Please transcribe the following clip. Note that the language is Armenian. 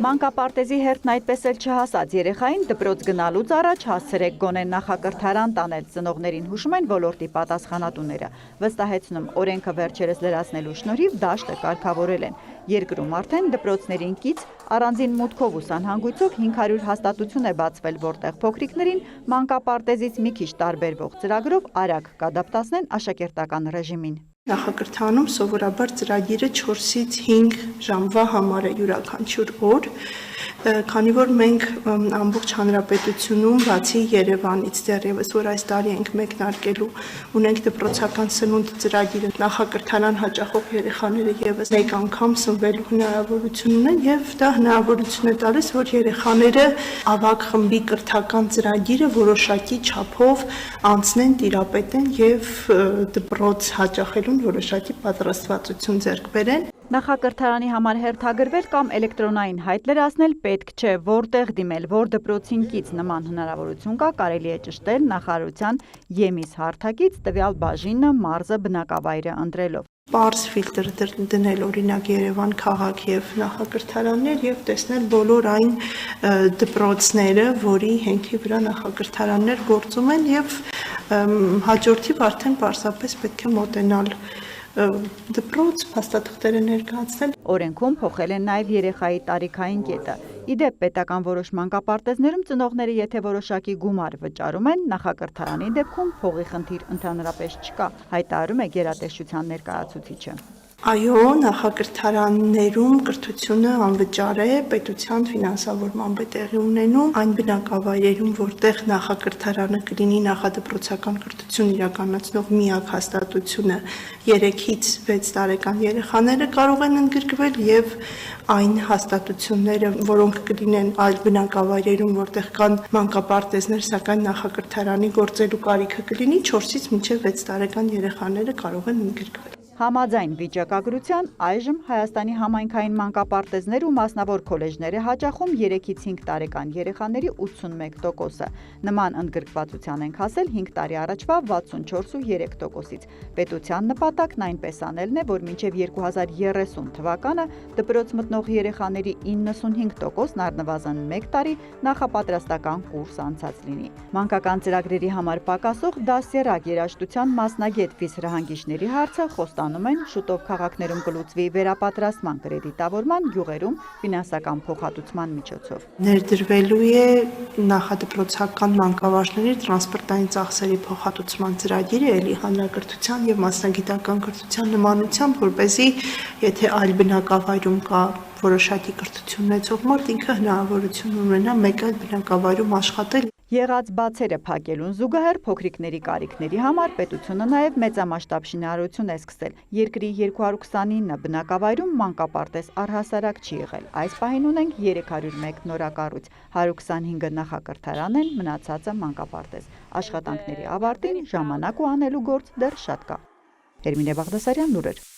Մանկապարտեզի հերթն այդպես էլ չհասած երեխային դպրոց գնալուց առաջ հասցրեք գոնե նախակրթարան տանել, ծնողներին հուշում են ոլորտի պատասխանատուները, վստահեցնում օրենքը վերջերս լրացնելու շնորհիվ դաշտը կարգավորել են։ Երկրում արդեն դպրոցներին կից առանձին մուտքով ու սանհանգույցով 500 հաստատություն է բացվել, որտեղ փոքրիկներին մանկապարտեզից մի քիչ տարբերվող ծրագրով արագ կադապտացնեն աշակերտական ռեժիմին։ Նախակրթանում սովորաբար ծրագիրը 4-ից 5 ժամվա համար է յուրաքանչյուր օր, քանի որ մենք ամբողջ հանրապետությունում բացի Երևանից դեռևս, որ այս տարի ենք մեկնարկելու, ունենք դպրոցական սնունդ ծրագիրը, նախակրթարան հաճախող երեխաները ևս մեկ անգամ սնվելու հնարավորություն ունեն եւ դա հնարավորություն է տալիս, որ երեխաները ավագ խմբի կրթական ծրագիրը որոշակի չափով անցնեն, տիրապետեն եւ դպրոց հաճախելու որոշակի պատրաստվածություն ձեռք բերեն։ Նախակրթարանի համար հերթագրվել կամ էլեկտրոնային հայտ լրացնել պետք չէ, որտեղ դիմել, որ դպրոցին կից նման հնարավորություն կա, կարելի է ճշտել նախարարության ԵՄԻՍ հարթակից տվյալ բաժինը, մարզը, բնակավայրը ընտրելով։ Պարզ ֆիլտր դնել օրինակ Երևան քաղաք եւ նախակրթարաններ եւ տեսնել բոլոր այն դպրոցները, որի հենքի վրա նախակրթարաններ գործում են եւ հաջորդիվ արդեն պարզապես պետք է մոտենալ դպրոց, փաստաթղթերը ներկայացնել։ Օրենքում փոխել են նաև երեխայի տարիքային կետը։ Իդեպ պետական որոշ մանկապարտեզներում ծնողները եթե որոշակի գումար վճարում են, նախակրթարանի դեպքում փողի խնդիր ընդհանրապես չկա, հայտարարում է գերատեսչության ներկայացուցիչը։ Այո, նախակրթարաններում կրթությունը անվճար է, պետության ֆինանսավորմամբ է տեղի ունենում, այն բնակավայրերում, որտեղ նախակրթարանը կլինի նախադպրոցական կրթություն իրականացնող միակ հաստատությունը 3-ից 6 տարեկան երեխաները կարող են ընդգրկվել եւ այն հաստատությունները, որոնք կլինեն այլ բնակավայրերում, որտեղ կան մանկապարտեզներ, սակայն նախակրթարանի գործելու կարիքը կլինի 4-ից մինչև 6 տարեկան երեխաները կարող են ընդգրկվել։ Համաձայն վիճակագրության այժմ Հայաստանի համայնքային մանկապարտեզներ ու մասնավոր քոլեջները հաճախում 3-ից 5 տարեկան երեխաների 81%-ը։ Նման ընդգրկվածության ենք հասել 5 տարի առաջվա 64.3%-ից։ Պետության նպատակն այնպես անելն է, որ մինչև 2030 թվականը դպրոց մտնող երեխաների 95%-ն առնվազն 1 տարի նախապատրաստական կուրս անցած լինի։ Մանկական ծրագրերի համար պակասող դասերակ երաժշտության մասնագետ վիզհրահանգիչների հարցը խոստանում են շուտով քաղաքներում կլուծվի վերապատրաստման կրեդիտավորման, գյուղերում ֆինանսական փոխհատուցման միջոցով։ Ներդրվելու է նախադպրոցական մանկավարժների տրանսպորտային ծախսերի փոխհատուցման ծրագիրը էլի հանրակրթության եւ մասնագիտական կրթության նմանությամբ, որպեսզի եթե այլ բնակավայրում կա որոշակի կրթություն ունեցող մարդ ինքը հնարավորություն ունենա մեկ այլ բնակավայրում աշխատել։ Եղած բացերը փակելուն զուգահեռ փոքրիկների կարիքների համար պետությունը նաև մեծամասշտաբ շինարարություն է սկսել։ Երկրի 229 բնակավայրում մանկապարտեզ առհասարակ չի եղել։ Այս պահին ունենք 301 նորակառույց, 125-ը նախակրթարան են, մնացածը մանկապարտեզ։ Աշխատանքների ավարտին ժամանակ ու անելու գործ դեռ շատ կա։ Հերմինե Բաղդասարյան, լուրեր։